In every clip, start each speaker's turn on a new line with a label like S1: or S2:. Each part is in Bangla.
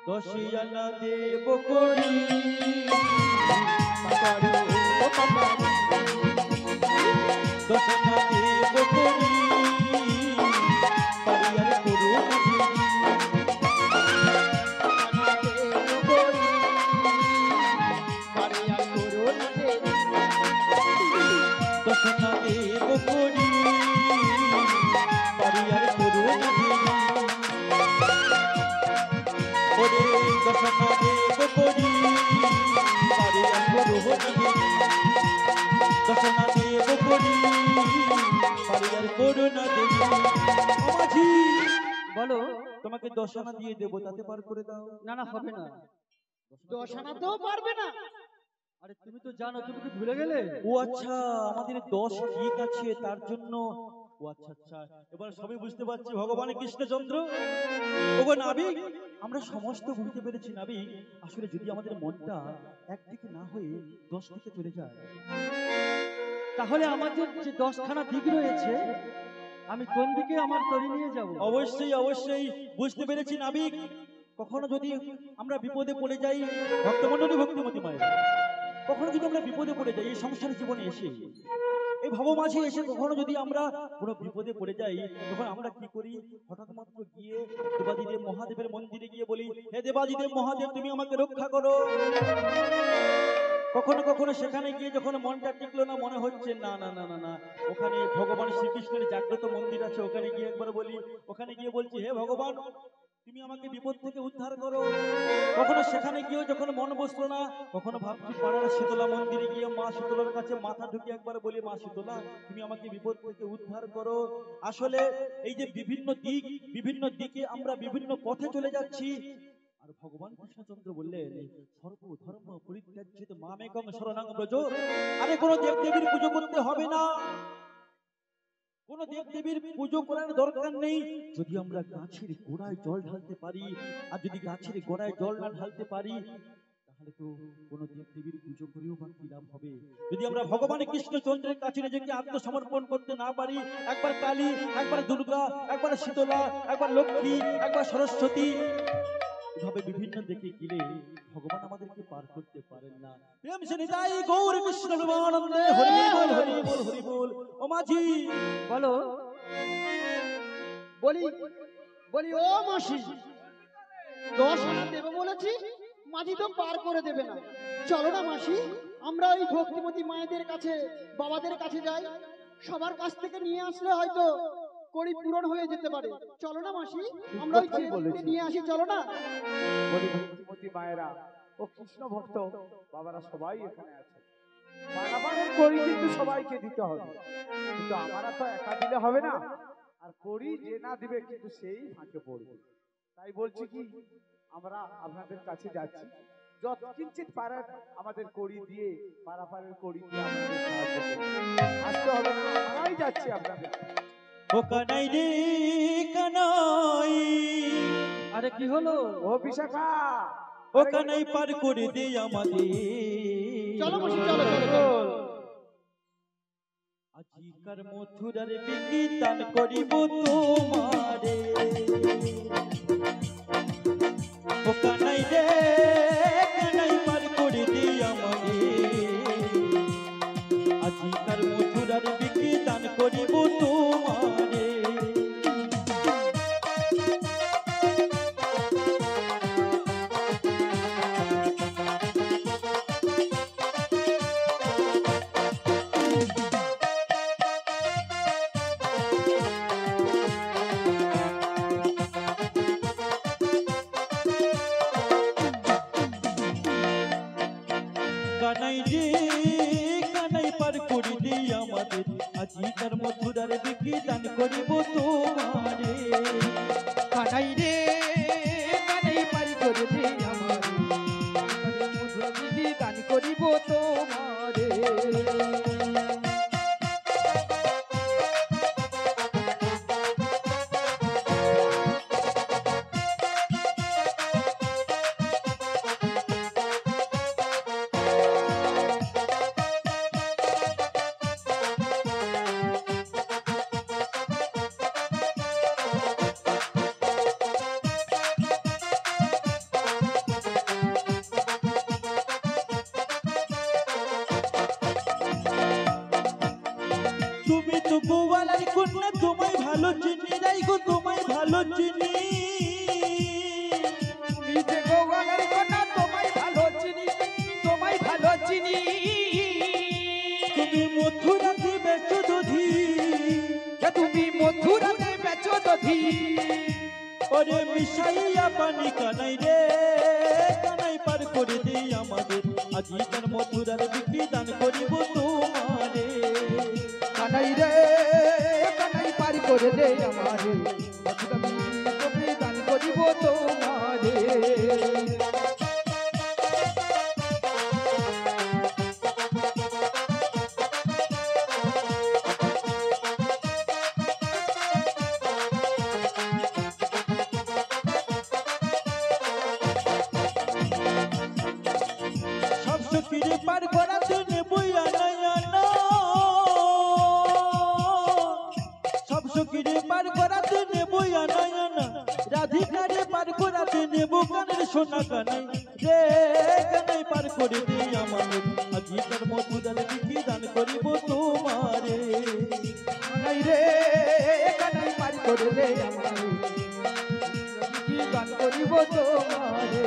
S1: দশিয়ানা দেব করি দশনা দেব করি পারিয়ার করুণ দশনা দেব করি পারিয়ার করুণ ওরে দশনা দেব করি পারিয়ার করুণ দশনা দেব করি পারিয়ার করুণ দেবী মাঝি
S2: বলো।
S1: তোমাকে দশনা দিয়ে দেবো, তাতে পার করে দাও।
S2: না না, হবে না।
S3: দশানা তো পারবে না।
S2: আরে তুমি তো জানো, তুমি কি ভুলে গেলে?
S1: ও আচ্ছা, আমাদের 10 ঠিক আছে তার জন্য। ও আচ্ছা আচ্ছা, এবার সবই বুঝতে পারছি। ভগবান কৃষ্ণচন্দ্র ওগো নাবিক, আমরা সমস্ত বুঝতে পেরেছি নাবিক। আসলে যদি আমাদের মনটা একদিকে না হয়ে 10 দিকে চলে যায়,
S2: তাহলে আমাদের যে 10খানা দিক রয়েছে, আমি কোন দিকে আমার তরি নিয়ে যাব?
S1: অবশ্যই অবশ্যই বুঝতে পেরেছি নাবিক। কখনো যদি আমরা বিপদে পড়ে যাই, ভক্তমণ্ডলী ভক্তিমতী মায়ের, কখনো যদি আমরা বিপদে পড়ে যাই এই সংসার জীবনে এসে, এই ভবমাঝে এসে কখনো যদি আমরা কোনো বিপদে পড়ে যাই, তখন আমরা কি করি? হঠাৎ মাত্র গিয়ে দেবাদিদেব মহাদেবের মন্দিরে গিয়ে বলি, হে দেবাদিদেব মহাদেব, তুমি আমাকে রক্ষা করো। কখনো কখনো সেখানে গিয়ে যখন মনটা টিকলো না, মনে হচ্ছে না না না না না, ওখানে ভগবান শ্রীকৃষ্ণের জাগ্রত মন্দির আছে, ওখানে গিয়ে একবার বলি, ওখানে গিয়ে বলছি, হে ভগবান, তুমি আমাকে বিপদ থেকে উদ্ধার করো। কখনো সেখানে গিয়েও যখন মন বসলো না, কখনো ভাবছি পাড়ার শীতলা মন্দিরে গিয়ে মা শীতলার কাছে মাথা ঢুকিয়ে একবার বলি, মা শীতলা, তুমি আমাকে বিপদ থেকে উদ্ধার করো। আসলে এই যে বিভিন্ন দিকে আমরা বিভিন্ন পথে চলে যাচ্ছি, আর ভগবান কৃষ্ণচন্দ্র বললেন, সর্ব ধর্ম পরিত্যাজ্যেত মামেকং শরণং ব্রজ। আরে কোনো দেবদেবীর পুজো করতে হবে না, কোন দেবদেবীর পুজো করার দরকার নেই। যদি আমরা গাছের গোড়ায় জল ঢালতে পারি, আর যদি গাছের গোড়ায় জল না ঢালতে পারি, তাহলে তো কোন দেবদেবীর পুজো করেও বা কি লাভ হবে? যদি আমরা ভগবান কৃষ্ণচন্দ্রের কাছে নিজেকে আত্মসমর্পণ করতে না পারি, একবার কালী, একবার দুর্গা, একবার শীতলা, একবার লক্ষ্মী, একবার সরস্বতী, এভাবে বিভিন্ন দিকে গেলে ভগবান আমাদেরকে পার করতে পারেন না। প্রেম সে নিতাই গৌর কৃষ্ণ প্রেমানন্দে, হরি বল হরি বল হরি বল। ও মাঝি
S2: বলো।
S3: বলি বলি ও মাসি, দশানা দেবে বলেছি, মাঝি তো পার করে দেবে না। চলো না মাসি, আমরা ওই ভক্তিমতী মায়েদের কাছে, বাবাদের কাছে যাই। সবার কাছ থেকে নিয়ে আসলে হয়তো করি পূরণ হয়ে যেতে পারে। চলো না মাসি, আমরা ওই ছেলেকে নিয়ে আসি। চলো না।
S4: বলি ভক্তিমতী মায়েরা ও কৃষ্ণ ভক্ত বাবারা সবাই এখানে আছে। বাড়াবাড়ি করি কিন্তু সবাইকে দিতে হবে, কিন্তু আমরা তো একা দিলে হবে না। আর করি যে না দিবে কিন্তু সেই ফাঁকে পড়বে। তাই বলছি কি, আমরা আপনাদের কাছে যাচ্ছি, যত কিঞ্চিত পারেন আমাদের করি দিয়ে, পারাপারের করি দিয়ে আমাদের সাহায্য করুন। আসতে হবে না, আমরাই যাচ্ছি আপনাদের।
S1: ও কানাই রে কানাই,
S2: আরে কি হলো?
S4: ও বিশাখা,
S1: ও কানাই পার করে দে আমাদের।
S3: চলো মাসি, চলো চলো চলো।
S1: আজিকার মথুরার বিকি দান করিব তোমারে। ও কানাই রে কানাই পার করে দে আমাদের। আজিকার মথুরার বিকি দান করিব তোমারে। কানাই রে কানাই পার করে দে আমাদের। আজিকার মথুরার বিকি দান করিব তোমারে।
S2: কানাই রে কানাই পার করে দে আমারে, মধুর দিদি গান করিব তোমারে।
S1: তোমায় ভালো চিনি রাই গো তোমায় ভালো চিনি
S4: নিজে গোয়ালের কন্যা তোমায় ভালো চিনি, তোমায় ভালো চিনি।
S1: তুমি মথুরাতে বেচো দধি,
S4: তুমি মথুরাতে বেচো দধি।
S1: ওরে মিশাইয়া পানি কানাই রে কানাই পার করে দিই আমাদের, আজিকার মথুরার বিক্রি দান করিব তোমারে।
S4: কানাই রে কানাই পার করে দে আমারে, মথুরা বিক্রি দান করিব তোমারে।
S1: সব সখীরে পার করাতে নেবই আনাই আনা, সব সখীরে পার করাতে নেবই আনাই আনা, রাধিকারে পার করাতে নেব কানের সোনা কানাই রে কানাই পার করে দিই আমাদের, আজিকার মথুরার বিক্রি দান করিব তোমারে।
S4: কানাই রে কানাই পার করে দে আমারে, বিক্রি দান করিব তোমারে।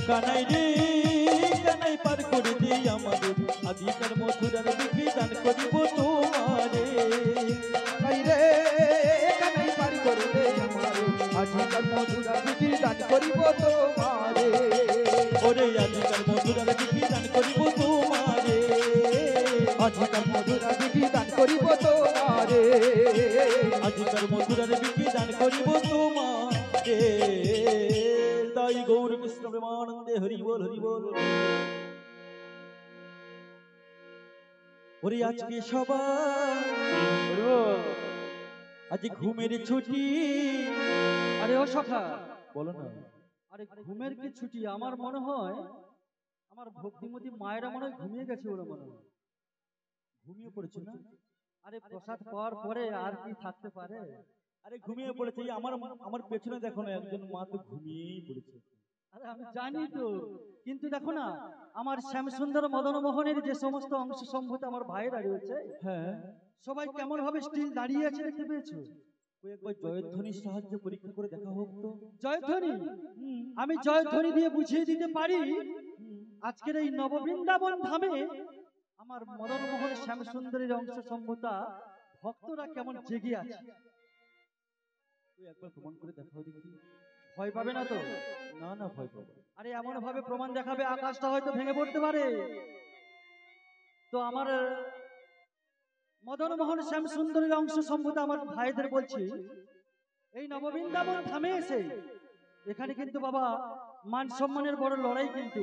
S1: কানাই রে কানাই পার করে দিই আমাদের, আজিকার মথুরার বিক্রি দান করিব তোমারে।
S4: কানাই রে কানাই পার করে দে আমারে, আজিকার মথুরা বিক্রি দান করিব তোমারে।
S1: ওরে আজিকার মথুরার বিক্রি দান করিব তোমারে,
S4: আজিকার মথুরা বিক্রি দান করিব তোমারে।
S1: আজিকার মথুরার বিক্রি দান করিব তোমারে। তাই গৌর কৃষ্ণ প্রেমানন্দে হরি বল হরি বল। ওরে আজকে সবাই আজ ঘুমের ছুটি।
S2: আরে ও সখা,
S1: বলো না।
S2: আরে ঘুমের কি ছুটি? আমার মনে হয় আমার ভক্তিমতী মায়েরা মনে হয় ঘুমিয়ে গেছে, ওরা মনে হয়
S1: ঘুমিয়ে পড়েছে না?
S2: আরে প্রসাদ পাওয়ার পরে আর কি থাকতে পারে?
S1: আরে ঘুমিয়ে পড়েছে। এই আমার আমার পেছনে দেখো না, একজন মা তো ঘুমিয়েই পড়েছে।
S2: আরে আমি জানি তো, কিন্তু দেখো না আমার শ্যামসুন্দর মদন মোহনের যে সমস্ত অংশ সম্ভূত আমার ভাইয়েরা রয়েছে,
S1: হ্যাঁ,
S2: সবাই কেমন ভাবে স্টিল দাঁড়িয়ে আছে দেখতে পেয়েছো?
S1: ওই একবার জয়ধ্বনির সাহায্যে পরীক্ষা করে দেখা হোক তো।
S2: জয়ধ্বনি? আমি জয়ধ্বনি দিয়ে বুঝিয়ে দিতে পারি আজকের এই নববৃন্দাবন ধামে আমার মদন মোহন শ্যামসুন্দরের অংশ সম্ভূতা ভক্তরা কেমন জেগে আছে।
S1: তুই একবার প্রমাণ করে দেখাও দেখি।
S2: ভয় পাবে না তো?
S1: না না, ভয় পাবো।
S2: আরে এমন ভাবে প্রমাণ দেখাবে আকাশটা হয়তো ভেঙে পড়তে পারে। তো আমার মদন মোহন শ্যামসুন্দরের অংশ সম্ভূত আমার ভাইদের বলছি, এই নববৃন্দাবন ধামে এসে এখানে কিন্তু বাবা মান সম্মানের বড় লড়াই, কিন্তু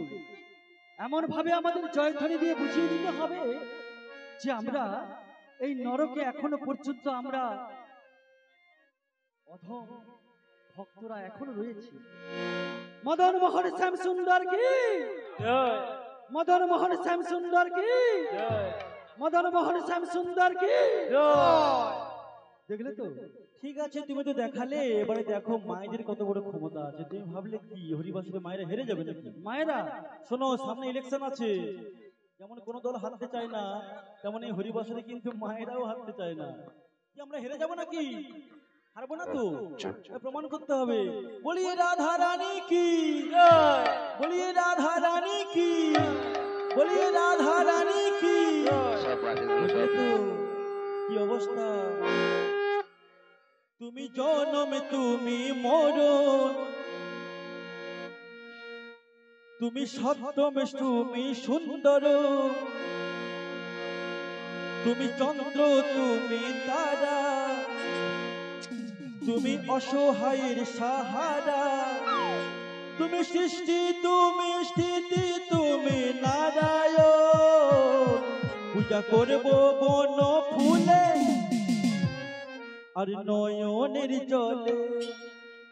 S2: এমন ভাবে আমাদের জয়ধ্বনি দিয়ে বুঝিয়ে দিতে হবে যে আমরা এই নরকে এখনো পর্যন্ত আমরা অধম ভক্তরা এখনো রয়েছে। মদন মোহন শ্যামসুন্দর কি জয়, মদন মোহন শ্যামসুন্দর কি জয়, মদন মোহন শ্যামসুন্দর কি জয়। দেখলে তো?
S1: ঠিক আছে, তুমি তো দেখালে, এবারে দেখো মায়েদের কত বড় ক্ষমতা আছে। তুমি ভাবলে কি হরিবাসরে মায়েরা হেরে যাবে নাকি?
S2: মায়েরা
S1: শোনো, সামনে ইলেকশন আছে, যেমন কোন দল হারতে চায় না, তেমন এই হরিবাসরে কিন্তু মায়েরাও হারতে চায় না। কি আমরা হেরে যাব নাকি? হারবো না তো, প্রমাণ করতে হবে। বলিয়ে রাধা রানী কি জয়, বলিয়ে রাধা রানী কি, বলিয়ে রাধা রানী কি জয়। কি অবস্থা! তুমি জনমে তুমি মরণ, তুমি সত্যমে তুমি সুন্দর, তুমি চন্দ্র তুমি তারা, তুমি অসহায়ের সাহারা, তুমি সৃষ্টি তুমি স্থিতি তুমি নারায়ণ। পূজা করব বন ফুলে আর নয়নের জলে,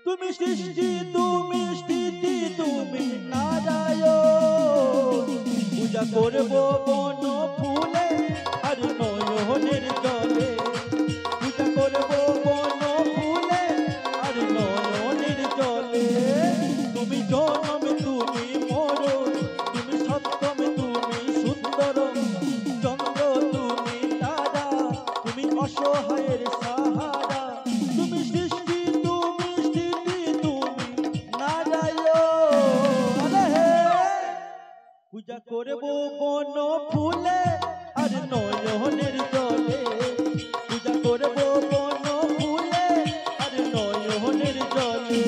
S1: তুমি সৃষ্টি তুমি স্থিতি তুমি নারায়ণ। পূজা করব বন ফুলে আর নয়নের জলে, পূজা করব বন ফুলে আর নয়নের জলে। তুমি জনমে তুমি মরণ, তুমি সত্যমে তুমি সুন্দর, চন্দ্র তুমি তারা, তুমি অসহায়ের সাহারা। পূজা করবো বন ফুলে আর নয়নের জলে, পূজা করবো বন ফুলে আর নয়নের জলে।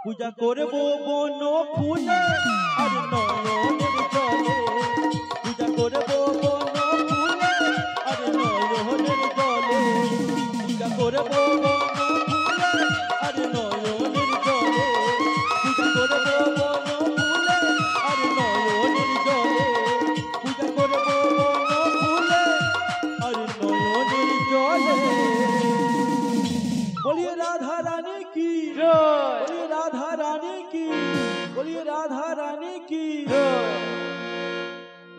S1: পূজা করবো বন ফুলে আর নয়নের জলে, পূজা করবো বন ফুলে আর নয়নের জলে, পূজা করবো বন ফুলে আর নয়নের জলে, পূজা করবো বন ফুলে আর নয়নের জলে, পূজা করবো বন ফুলে আর নয়নের জলে। বলিয়ে রাধা রানী কি, বলিয়ে রাধা রানী কি, বলিয়ে রাধা রানী কি।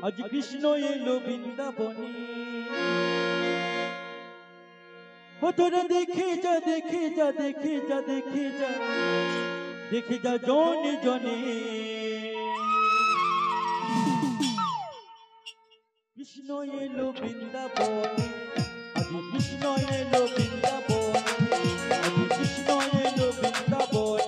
S1: আজ কৃষ্ণ এলো বৃন্দাবনে, ও তোরা দেখে যা দেখে যা দেখে যা দেখে যা দেখে যা জনে জনে। কৃষ্ণ এলো বৃন্দাবনে, আজ কৃষ্ণ এলো বৃন্দাবনে, আজ কৃষ্ণ এলো বৃন্দাবনে।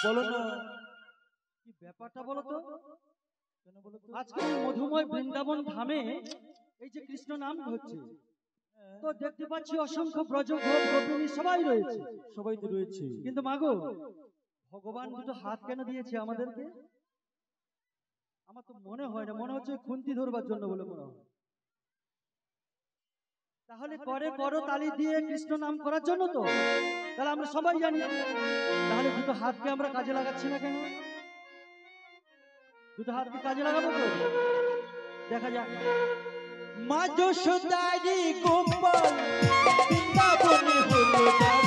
S1: বলো না
S2: কি ব্যাপারটা বলো তো? আজকে এই মধুময় বৃন্দাবন ধামে এই যে কৃষ্ণ নাম হচ্ছে, তো দেখতে পাচ্ছি অসংখ্য ব্রজ গোপ গোপিনী সবাই রয়েছে।
S1: সবাই তো রয়েছে,
S2: কিন্তু মাগো, ভগবান দুটো হাত কেন দিয়েছে আমাদেরকে? আমার তো মনে হয় না, মনে হচ্ছে খুন্তি ধরবার জন্য বলে মনে হয়। তাহলে করে করো তালি দিয়ে কৃষ্ণ নাম করার জন্য তো? তাহলে আমরা সবাই জানি, তাহলে দুটো হাতকে আমরা কাজে লাগাচ্ছি না কেন? দুটো হাতকে কাজে লাগাবো তো, দেখা যাক।
S1: মা যশোদারি গোপাল বৃন্দাবনে হলো দেখা,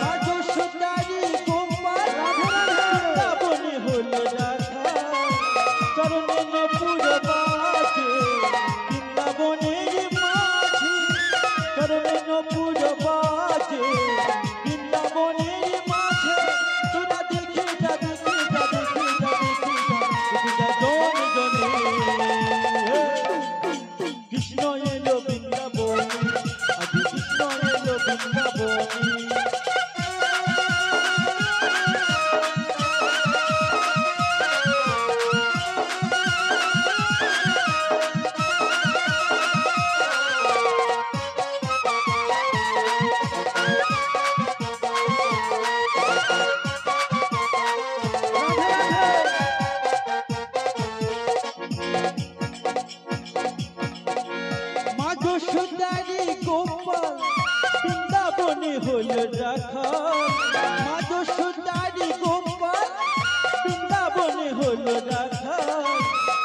S1: মা যশোদারি গোপাল বৃন্দাবনে হলো দেখা, চরণে নপুর বাজে বৃন্দাবনের মাঝে, চরণে নপুর বাজে বৃন্দাবনের মাঝে। তোরা দেখে যা দেখে যা দেখে যা দেখে যা জনে জনে। কৃষ্ণ এলো বৃন্দাবনে, আজ কৃষ্ণ এলো বৃন্দাবনে। রাখা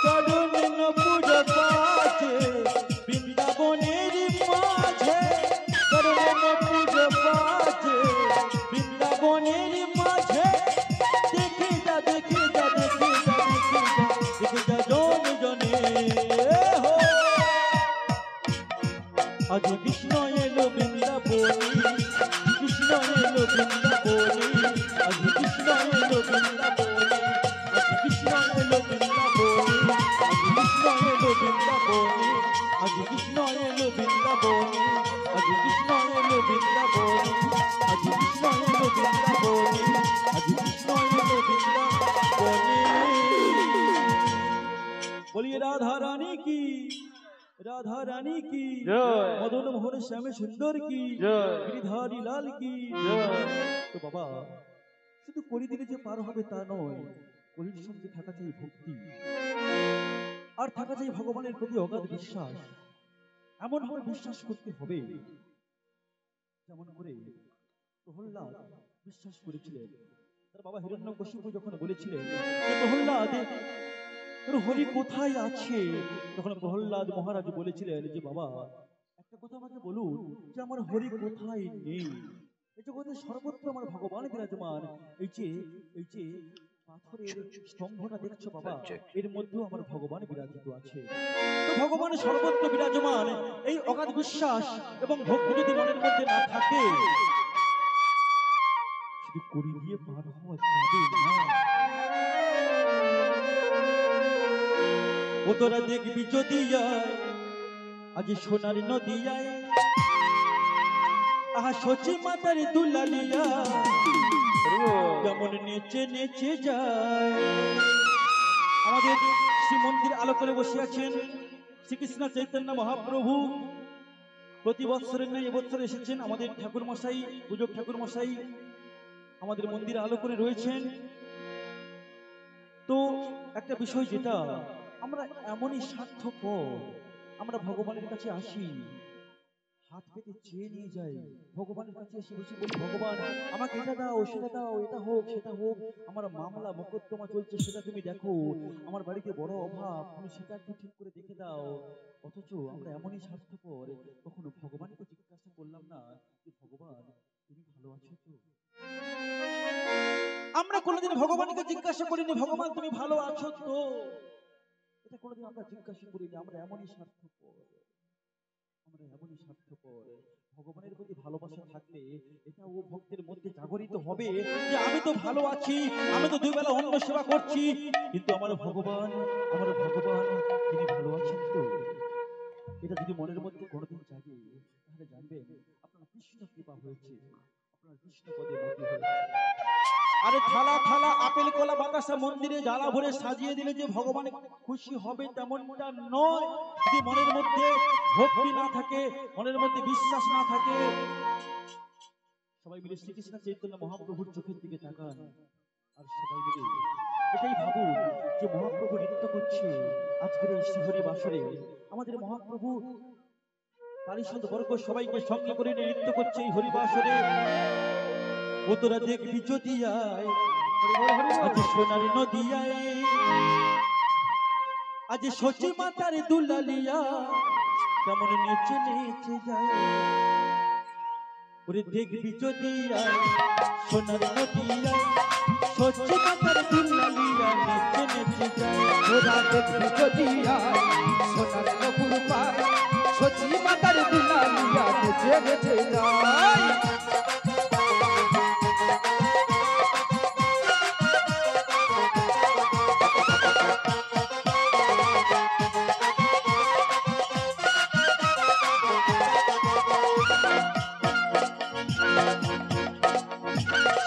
S1: চরণ নপুর পাছে বৃন্দাবনের মাঝে চরণ নপুর পাছে বৃন্দাবনের মাঝে দেখে যা দেখে যা দেখে যা দেখে যা দেখে যা জন জনে হো আজ কৃষ্ণ এলো বৃন্দাবনী কৃষ্ণ এলো বৃন্দাবনী আজ কৃষ্ণ এলো বৃন্দাবনী আজ কৃষ্ণ এলো বৃন্দাবনী আজ কৃষ্ণ এলো বৃন্দাবনী আজ কৃষ্ণ এলো বৃন্দাবনী আজ কৃষ্ণ এলো বৃন্দাবনী আজ কৃষ্ণ এলো বৃন্দাবনী बोलिए राधा रानी की मदन मोहन श्याम सुंदर की गिरिधारी लाल की तो बाबा শুধু করি দিলে যে পার হবে তা নয়, কলির সঙ্গে থাকা চাই ভক্তি আর থাকা চাই ভগবানের প্রতি অগাধ বিশ্বাস। এমন ভাবে বিশ্বাস করতে হবে যেমন করে প্রহ্লাদ বিশ্বাস করেছিলেন। তার বাবা হিরণ্যকশিপু যখন বলেছিলেন যে প্রহ্লাদ তোর হরি কোথায় আছে, তখন প্রহ্লাদ মহারাজ বলেছিলেন যে বাবা একটা কথা আমাকে বলুন যে আমার হরি কোথায় নেই। এই জগতে সর্বত্র আমার ভগবান বিরাজমান। এই যে পাথরের স্তম্ভটা দেখছো বাবা, এর মধ্যেও আমার ভগবান বিরাজিত আছে। তো ভগবান সর্বত্র বিরাজমান, এই অগাধ বিশ্বাস এবং ভক্তি যদি মনের মধ্যে না থাকে শুধু করি দিয়ে পার হওয়া যাবে না। ও তোরা দেখবি যদি আজ সোনার নদিয়ায় আহা সচি মাতার দুলালিয়া যেমন নেচে নেচে যায়। আমাদের শ্রী মন্দির আলোকলে বসে আছেন শ্রীকৃষ্ণ চৈতন্য মহাপ্রভু। প্রতি বৎসরের ন্যায় এবছর এসেছেন আমাদের ঠাকুর মশাই, পূজক ঠাকুর মশাই আমাদের মন্দির আলোকলে রয়েছেন। তো একটা বিষয় যেটা আমরা এমনই স্বার্থপর, আমরা ভগবানের কাছে আসি হাত পেতে চেয়ে নিয়ে যাই, ভগবানের কাছে এসে বসে বলি ভগবান আমাকে এটা দাও সেটা দাও, এটা হোক সেটা হোক, আমার মামলা মোকদ্দমা চলছে সেটা তুমি দেখো, আমার বাড়িতে বড় অভাব তুমি সেটা একটু ঠিক করে দেখে দাও। অথচ আমরা এমনই স্বার্থপর, কখনো ভগবানকে জিজ্ঞাসা করলাম না যে ভগবান তুমি ভালো আছো তো। আমরা কোনোদিন ভগবানকে জিজ্ঞাসা করিনি ভগবান তুমি ভালো আছো তো, এটা কোনোদিন আমরা জিজ্ঞাসা করিনি। আমরা এমনই স্বার্থপর, আমরা এমনই স্বার্থপর। ভগবানের প্রতি ভালোবাসা থাকলে এটা ও ভক্তের মধ্যে জাগরিত হবে যে আমি তো ভালো আছি, আমি তো দুই বেলা অন্ন সেবা করছি, কিন্তু আমার ভগবান তিনি ভালো আছেন তো। এটা যদি মনের মধ্যে কোনোদিন জাগে তাহলে জানবেন আপনার কৃষ্ণ কৃপা হয়েছে, আপনার কৃষ্ণ পদে মতি হয়েছে। আরে থালা থালা আপেল কলা বাতাসা মন্দিরে জ্বালা ভরে সাজিয়ে দিলে যে ভগবান খুশি হবে তেমনটা নয়। যদি মনের মধ্যে ভক্তি না থাকে, মনের মধ্যে বিশ্বাস না থাকে, সবাই মিলে শ্রীকৃষ্ণ চৈতন্য মহাপ্রভুর চোখের দিকে তাকান আর সবাই মিলে এটাই ভাবুন যে মহাপ্রভু নৃত্য করছে আজকের এই শ্রীহরি বাসরে। আমাদের মহাপ্রভু পারিষদ বর্গ সবাইকে সঙ্গে করে নিয়ে নৃত্য করছে এই হরিবাসরে। ও তোরা দেখবি যদি আজ সোনার নদিয়ায় আজ সচি মাতার দুলালিয়া কেমন নেচে নেচে যায়। ওরে দেখবি যদি সোনার নদিয়ায় সচি মাতার দুলালিয়া নেচে নেচে যায়।
S4: ওরা দেখবি যদি সোনার নপুর পায় সচি মাতার দুলালিয়া নেচে নেচে যায়।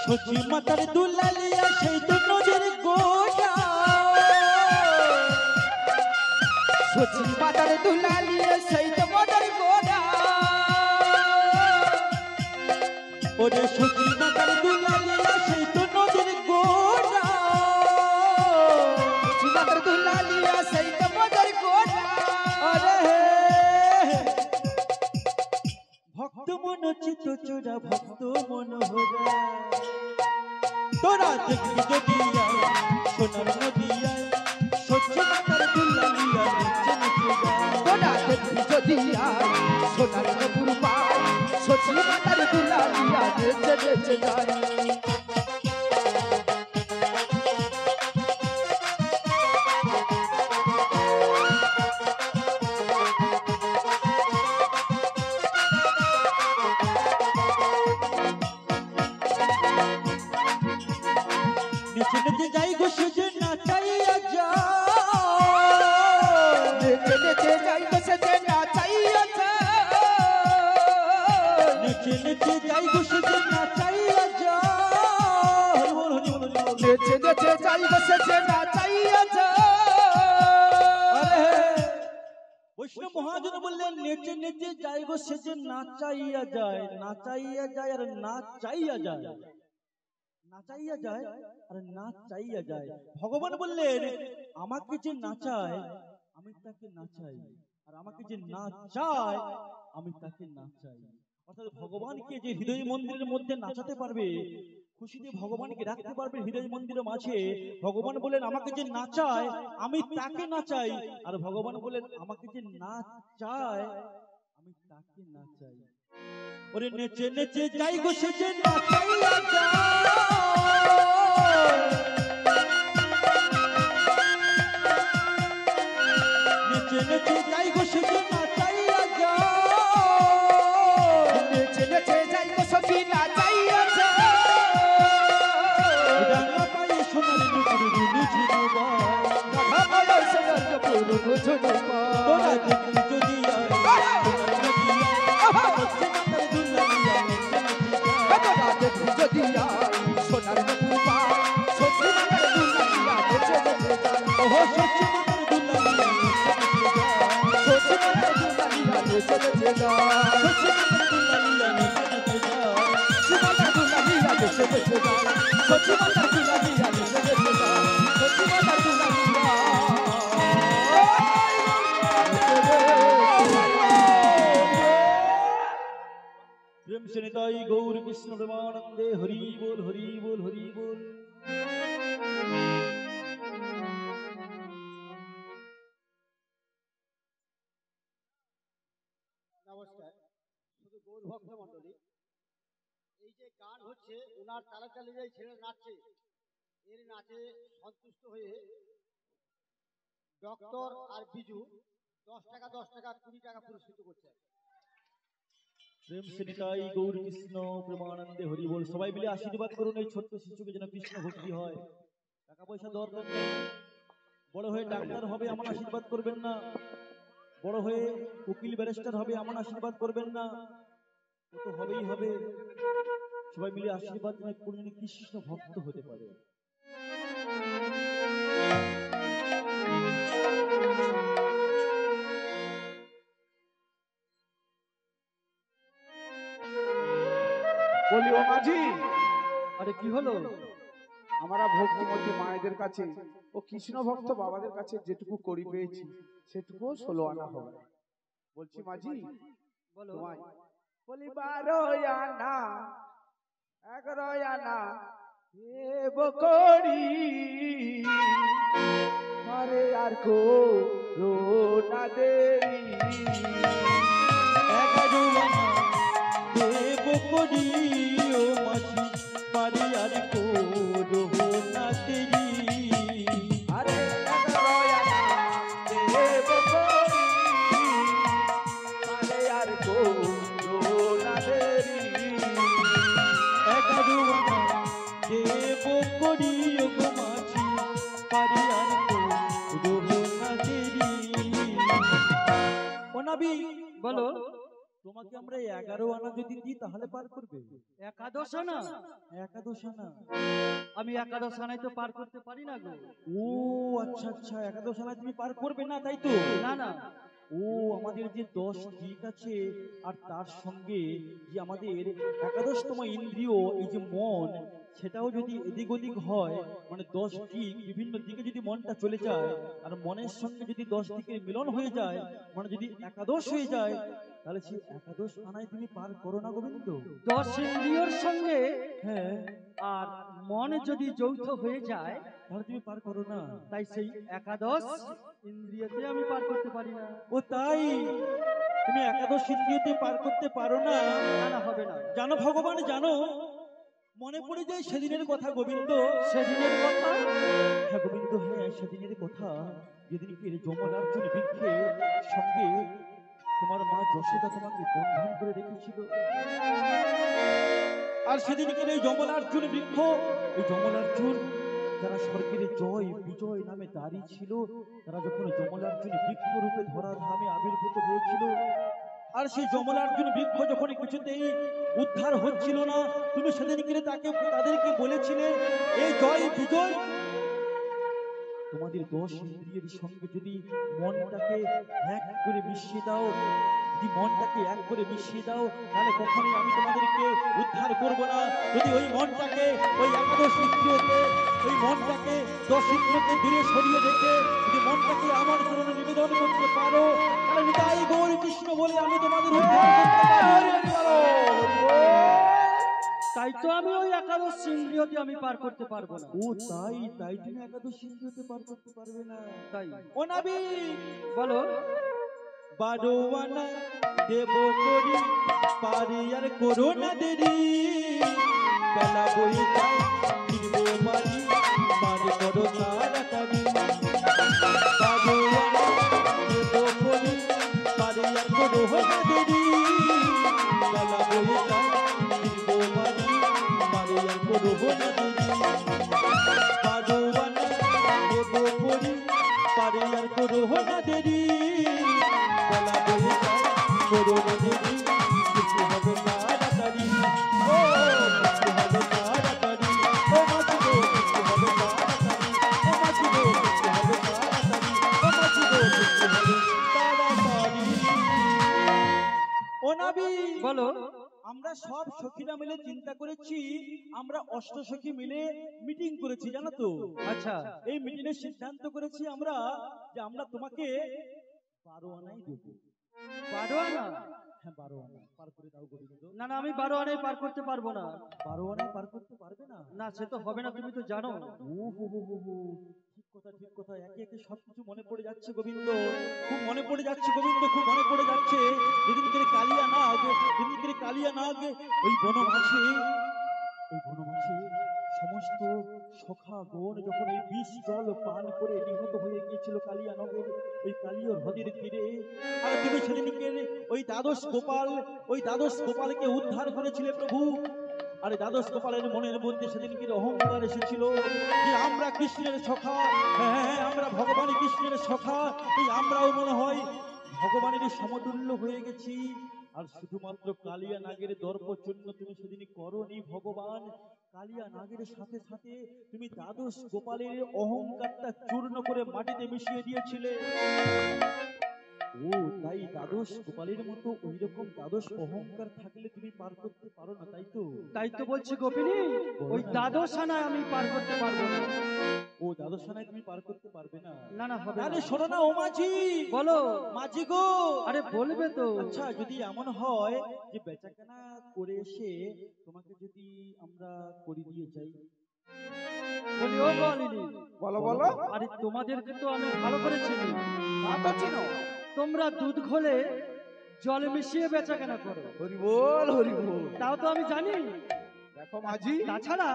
S1: সচি মাতার দুলালিয়া সেই তো নদীর গোটা,
S4: সচি মাতার দুলালিয়া সেই তো নদীর গোটা।
S1: ওরে সচি মাতার দুলালিয়া সেই তো নদীর গোটা,
S4: সচি মাতার দুলালিয়া সেই তো নদীর গোটা।
S1: আরে ভক্ত মন চিত্ত চোরা ভক্ত মনোহরা তোরা দেখবি যদি সোনার নদিয়ায় যাই গো সেজে নাচাইয়া যায়
S4: নেচে নেচে যাই গো সেজে নাচাইয়া যায়
S1: নেচে নেচে যাই গো সেজে নাচাইয়া যায় হরি বল হরি বল হরি বল।
S4: নেচে নেচে যাই গো সেজে নাচাইয়া যায়
S1: বৈষ্ণব মহাজন বললেন নেচে নেচে যাই গো সেজে নাচাইয়া যায় নাচাইয়া যায় আর নাচাইয়া যায় নাচাইয়া যায় আর নাচাইয়া যায়। ভগবান বললেন আমাকে যে নাচায় আমি তাকে নাচাই আর আমাকে যে নাচায় আমি তাকে নাচাই। অর্থাৎ ভগবানকে যে হৃদয় মন্দিরের মধ্যে নাচাতে পারবে, খুশিতে ভগবানকে রাখতে পারবে হৃদয় মন্দিরের মাঝে, ভগবান বলেন আমাকে যে নাচায় আমি তাকে নাচাই আর ভগবান বলেন আমাকে যে নাচায় আমি তাকে নাচাই। ওরে নেচে নেচে যাই গো সেজে নাচাইয়া যায় নেচে নেচে যাই গো সেজে নাচাইয়া যায়
S4: নেচে নেচে যাই গো সখী নাচাইয়া যায়
S1: রাঙা পায়ে সোনার নুপুর রুনু ঝুনু বায়
S4: রাধা পায়ে সোনার নুপুর রুনু ঝুনু বায়
S1: তোরা দেখলি যদি আয় সোনার নদী আয় সত্যি মাতার দুলালিয়া নেচে নেচে যায়
S4: তোরা দেখলি যদি আয় সোনার নুপুর বায় সত্যি মাতার দুলালিয়া নেচে নেচে যায়
S1: ওহো সত্যি মাতার দুলালিয়া নেচে নেচে যায়
S4: সত্যি মাতার দুলালিয়া নেচে নেচে যায়
S1: সত্যি মাতার দুলালিয়া নেচে নেচে যায়
S4: সত্যি মাতার দুলালিয়া নেচে নেচে যায় সত্যি মাতার দুলালিয়া নেচে নেচে যায় সত্যি মাতার দুলালিয়া
S1: প্রেম সে নিতাই গৌর কৃষ্ণ প্রেমানন্দে হরি বল হরি বল হরি বল।
S3: নমস্কার। শুধু গৌর ভক্ত মন্ডলী, এই যে গান হচ্ছে ওনার তালে তালে যে ছেলে নাচছে, এর নাচে সন্তুষ্ট হয়ে ডক্টর আর বিজু 10 টাকা 20 টাকা পুরস্কৃত করছে।
S1: প্রেম সে নিতাই গৌর কৃষ্ণ প্রেমানন্দে হরি বল। সবাই মিলে আশীর্বাদ করুন এই ছোট্ট শিশুকে যেন কৃষ্ণ ভক্তি হয়। টাকা পয়সা দরকার নেই, বড় হয়ে ডাক্তার হবে এমন আশীর্বাদ করবেন না, বড় হয়ে উকিল ব্যারিস্টার হবে এমন আশীর্বাদ করবেন না, ও তো হবেই হবে। সবাই মিলে আশীর্বাদ করুন যেন কৃষ্ণ ভক্ত হতে পারে।
S4: বলি ও মাঝি,
S2: আরে কি হলো?
S4: আমরা ভক্তিমতী মায়েদের কাছে ও কৃষ্ণ ভক্ত বাবাদের কাছে যেটুকু করি পেয়েছি সেটুকু 16 আনা হবে। বলছি মাঝি,
S2: বলো।
S4: তোমায় বলি 12 আনা 11 আনা দেব করি, আরে আর কো না দেরি।
S1: 11 আনা দেব করি ও মাঝি পারি আর করো না দেরি।
S4: আরে 11 আনা দেব করি, আরে আর কো না দেরি।
S1: 11 আনা দেব করি ও মাঝি পারি আর করো না দেরি। ও নবী
S2: বলো।
S1: তোমাকে আমরা 11 আনা যদি দিই তাহলে পার করবে?
S2: একাদশ আনা?
S1: একাদশ আনা?
S2: আমি একাদশ আনায় তো পার করতে পারি না গো।
S1: ও আচ্ছা আচ্ছা, একাদশ আনায় তুমি পার করবে না তাই তো?
S2: না না,
S1: ও আমাদের যে 10 দিক আছে আর তার সঙ্গে যে আমাদের একাদশতম ইন্দ্রিয় এই যে মন, সেটাও যদি এদিক ওদিক হয়, মানে 10 দিক বিভিন্ন দিকে যদি মনটা চলে যায় আর মনের সঙ্গে যদি 10 দিকের মিলন হয়ে যায়, মানে যদি একাদশ হয়ে যায়, তাহলে সেই একাদশ আনায় তুমি পার করো না গোবিন্দ?
S2: 10 ইন্দ্রিয়র সঙ্গে
S1: হ্যাঁ,
S2: আর মন যদি যৌথ হয়ে যায়
S1: তাহলে তুমি পার করো না।
S2: তাই সেই একাদশ ইন্দ্রিয়তে আমি পার করতে পারি না।
S1: ও তাই, তুমি একাদশ ইন্দ্রিয়তে পার করতে পারো না?
S2: না না, হবে না।
S1: জানো ভগবান জানো, মনে পড়ে যায় সেদিনের কথা গোবিন্দ।
S2: সেদিনের কথা?
S1: হ্যাঁ গোবিন্দ, হ্যাঁ সেদিনের কথা, যেদিনকে যমরার্জুন বৃক্ষের সঙ্গে তোমার মা যশোদা তোমাকে বন্ধন করে রেখেছিল। আর সেদিনকে এই যমলার্জুন বৃক্ষ, এই যমলার্জুন যারা স্বর্গের জয় বিজয় নামে দাঁড়িয়ে ছিল, তারা যখন যমলার্জুন বৃক্ষরূপে ধরার ধামে আবির্ভূত হয়েছিল, আর সেই যমলার্জুন বৃক্ষ যখন কিছুতেই উদ্ধার হচ্ছিল না, তুমি সেদিন কিনে তাদেরকে বলেছিলে এই জয় বিজয় তোমাদের 10 ইন্দ্রিয়ের সঙ্গে যদি মনটাকে এক করে মিশিয়ে দাও, যদি মনটাকে এক করে মিশিয়ে দাও, তাহলে কখনোই আমি তোমাদেরকে উদ্ধার করব না। যদি ওই মনটাকে, ওই 11 ইন্দ্রিয়কে, ওই মনটাকে 10 ইন্দ্রিয়কে দূরে সরিয়ে রেখে যদি মনটাকে আমার চরণে নিবেদন করতে পারো, তাহলে নিতাই গৌর কৃষ্ণ বলে আমি তোমাদের উদ্ধার করতে পারি।
S2: তাই তো আমি ওই 11 ইন্দ্রিয়তে আমি পার করতে পারবো না।
S1: ও তাই তাই তুমি 11 ইন্দ্রিয়তে পার করতে পারবে না?
S2: তাই
S1: ও নাবি
S2: বলো,
S1: 12 আনা দেব করি পারি আর করো না দেরি, বেলা বই যায় ফিরবো বাড়ি পারি করো তাড়াতাড়ি। 12 আনা দেব করি পারি আর করো না দেরি, বেলা বই যায় ফিরবো বাড়ি পারি আর করো না দেরি। 12 আনা দেব করি পারি আর করো না দেরি, বেলা বয়ে যায় করো না দেরি, কিছু হবে তাড়াতাড়ি। ও কিছু হবে তাড়াতাড়ি, ও মাঝি গো কিছু হবে তাড়াতাড়ি, ও মাঝি গো কিছু হবে তাড়াতাড়ি, ও মাঝি গো কিছু হবে তাড়াতাড়ি। ও নাবি
S2: বলো,
S1: আমরা সব সখীরা মিলে চিন্তা করেছি, আমরা অষ্টসখী মিলে মিটিং করেছি জানো তো।
S2: আচ্ছা
S1: এই মিটিং এর সিদ্ধান্ত করেছি আমরা যে আমরা তোমাকে 12 আনাই দেব।
S2: 12 আনা?
S1: হ্যাঁ 12 আনা পার করে দাও গোবিন্দ।
S2: না না, আমি 12 আনাই পার করতে পারবো না।
S1: 12 আনাই পার করতে পারবে না?
S2: না, সে তো হবে না, তুমি তো জানো।
S1: ও হো হো হো হো, ঠিক কথা ঠিক কথা, একে একে সবকিছু মনে পড়ে যাচ্ছে গোবিন্দ, খুব মনে পড়ে যাচ্ছে গোবিন্দ, খুব মনে পড়ে যাচ্ছে। যেদিন করে কালিয়া নাগ, যেদিন করে কালিয়া নাগ ওই বনমাঝে, ওই বনমাঝে সমস্ত সখা গণ যখন এই বিষ জল পান করে নিহত হয়ে গিয়েছিল কালিয়া নগের ওই কালিয়া হ্রদের তীরে, আর তুমি সেদিনকে ওই দ্বাদশ গোপালকে উদ্ধার করেছিলে প্রভু। আর দ্বাদশ গোপালের মনের মধ্যে সেদিনকে অহংকার এসেছিল যে আমরা কৃষ্ণের সখা, হ্যাঁ আমরা ভগবান কৃষ্ণের সখা, এই আমরাও মনে হয় ভগবানের সমতুল্য হয়ে গেছি। আর শুধুমাত্র কালিয়া নাগের দর্পচূর্ণ তুমি সেদিন করনি ভগবান, কালিয়া নাগের সাথে সাথে তুমি দ্বাদশ গোপালের অহংকারটা চূর্ণ করে মাটিতে মিশিয়ে দিয়েছিলে। ও তাই দ্বাদশ গোপালের মতো ওই রকম দ্বাদশ অহংকার থাকলে তুমি পার করতে পারো না, তাই তো?
S2: তাই তো বলছি গোপিনী, ওই 12 আনায় আমি পার করতে পারবো না।
S1: ও দ্বাদশ আনায় তুমি পার করতে পারবে না?
S2: না না, হবে
S1: আরে
S2: না।
S1: শোনো না ও মাঝি,
S2: বলো
S1: মাঝি গো।
S2: আরে বলবে তো।
S1: আচ্ছা যদি এমন হয় যে বেচাকেনা করে এসে তোমাকে যদি আমরা করে দিয়ে যাই?
S2: বলি ও বলিনি,
S4: বলো বলো।
S2: আরে তোমাদেরকে তো আমি ভালো করে চিনি।
S4: তা তো চিনো।
S2: তোমরা দুধ ঘোলে জল মিশিয়ে বেচা কেনা করো,
S4: হরি বল হরি বল।
S2: তাও তো আমি জানি।
S4: দেখো মাঝি,
S2: তাছাড়া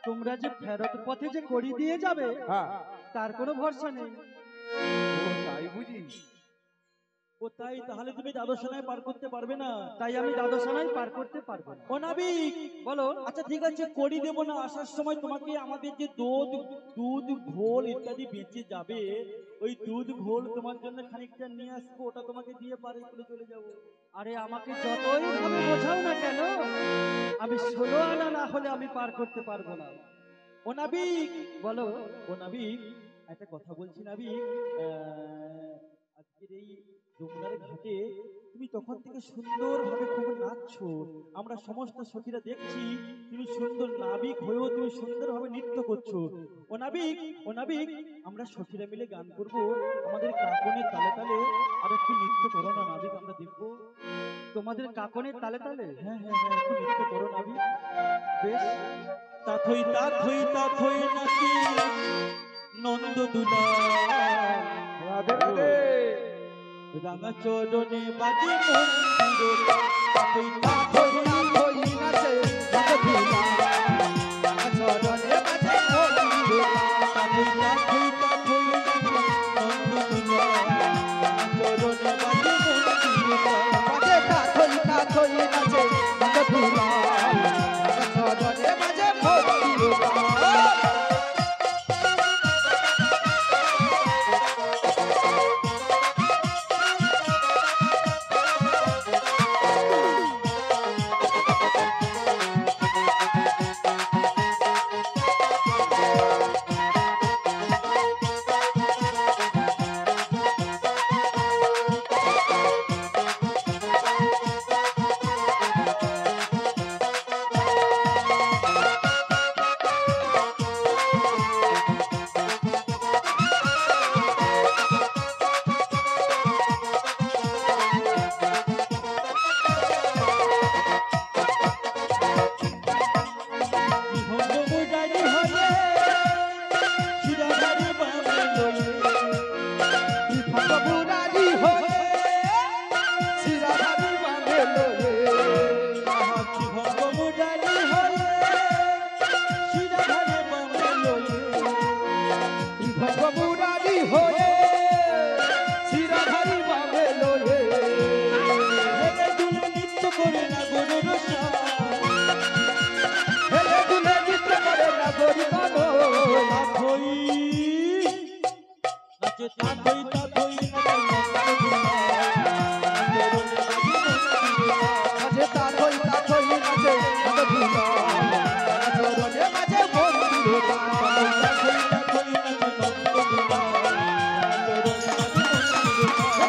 S2: তোমরা যে ফেরত পথে যে করি দিয়ে যাবে
S4: হ্যাঁ
S2: তার কোনো ভরসা নেই।
S4: ও তাই বুঝি।
S1: ও তাই, তাহলে তুমি দ্বাদশ আনায় পার করতে পারবে না?
S2: তাই আমি 12 আনায় পার করতে পারবো না।
S1: ও নাবিক
S2: বলো,
S1: আচ্ছা ঠিক আছে করি দেবো না, আসার সময় তোমাকে আমাদের যে দুধ ঘোল ইত্যাদি বেঁচে যাবে, ওই দুধ ঘোল তোমার জন্য খানিকটা নিয়ে আসবো, ওটা তোমাকে দিয়ে পারে করে চলে যাবো।
S2: আরে আমাকে যতই ভাবে বোঝাও না কেন, আমি 16 আনা না হলে আমি পার করতে পারবো না।
S1: ও নাবিক
S2: বলো,
S1: ও নাবিক একটা কথা বলছি নাবিক, আজকের এই যমুনার ঘাটে তুমি তখন থেকে সুন্দরভাবে খুব নাচছো, আমরা সমস্ত সখীরা দেখছি, তুমি সুন্দর নাবিক হয়েও তুমি সুন্দরভাবে নৃত্য করছো। ও নাবিক, ও নাবিক, আমরা সখীরা মিলে গান করব, আমাদের কাকনের তালে তালে আর একটু নৃত্য করো না নাবিক, আমরা দেখবো।
S2: তোমাদের কাকনের তালে তালে?
S1: হ্যাঁ হ্যাঁ হ্যাঁ, একটু নৃত্য করো নাবিক।
S2: বেশ।
S1: তাথই তাথই তাথই নাচি নন্দ দুলা,
S4: রাধে রাধে।
S1: রাঙা চরণে বাজে মন্দির, তাথই তাথই
S4: ওই নাচে জগৎ রাঙা চরণে বাজে মন্দির।
S1: তাথই তাথই তাথই নন্দ দুলা, রাঙা চরণে বাজে মন্দির,
S4: বাজে তাথই তাথই নাচে জগৎ রাঙা চরণে বাজে মন্দির।
S1: নাচে তাথই তাথই নাচে
S5: মাঝে তাথই তাথই নাচে নন্দভূষণ চরণে মাঝে বন্ধুর দান
S1: তাথই তাথই নাচে নন্দভূষণ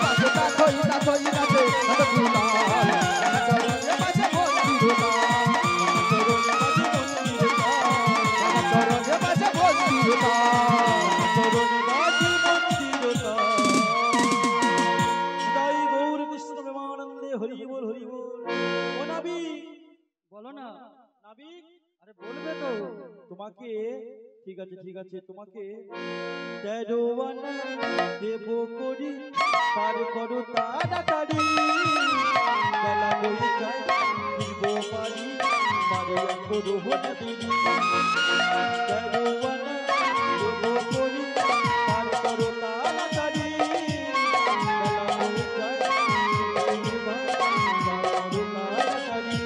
S5: মাঝে তাথই তাথই নাচে নন্দভূষণ চরণে মাঝে বন্ধুর দান চরণে মাঝে বন্ধুর দান
S1: হরি বল হরি বল। ও নাবিক,
S2: বলো না।
S1: নাবিক,
S2: আরে বলবে তো।
S1: তোমাকে ঠিক আছে তোমাকে 13 আনা দেব করি পার করো তাড়াতাড়ি বেলা হয়ে যায় ফিরব পারি মারে করো না দেরি 13 আনা দেব করি পার করো তাড়াতাড়ি বেলা হয়ে যায় ফিরব পারি পার করো তাড়াতাড়ি।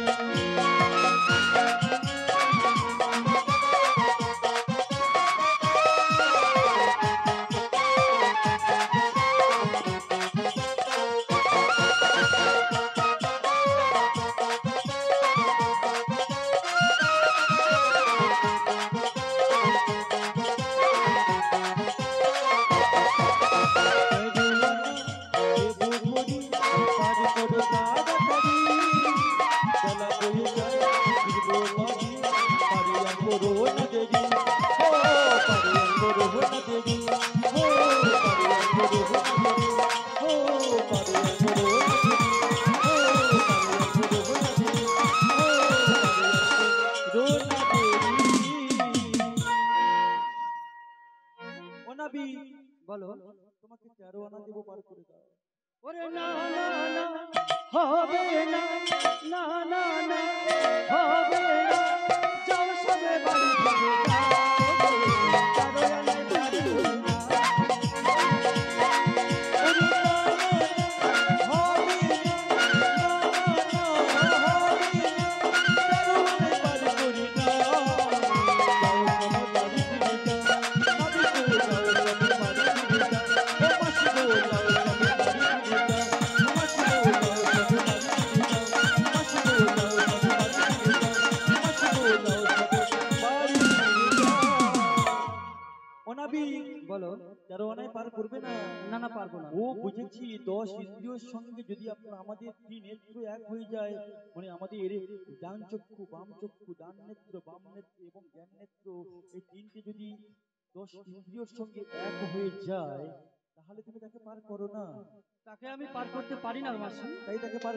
S2: বলো।
S1: তোমাকে 13 আনা দেবো পার করে দাও।
S2: ওরে না না না হবে না, না না না হবে না, যাও সবে বাড়ি থেকে যাও, কারো আনায় বাড়ি না।
S1: ওরে না না হবে না, না না হবে না, 13 আনায় পার করে দাও। যাও সবে বাড়ি ফিরে যাও, নাবিক গো যাও সবে বাড়ি ফিরে যাও। ও মাসি গো যাও সবে বাড়ি ফিরে যাও, মাসি গো যাও সবে বাড়ি ফিরে যাও, মাসি গো যাও সবে বাড়ি ফিরে যাও, মাসি গো যাও সবে বাড়ি ফিরে যাও। ও নাবিক,
S2: বলো।
S1: 13 আনায় পার করবে না?
S2: না না পারবো না।
S1: ও বুঝেছি, 10 ইন্দ্রিয়র সঙ্গে যদি আপনার আমাদের 3 নেত্র এক হয়ে যায়, মানে আমাদের ডান চক্ষু বাম চক্ষু, ডান নেত্র বাম নেত্র এবং জ্ঞান নেত্র, এই তিনটে যদি 10 ইন্দ্রিয়র সঙ্গে এক হয়ে যায়, তাহলে তুমি তাকে পার করো না।
S2: তাকে আমি পার করতে পারি না মাসি।
S1: তাই তাকে পার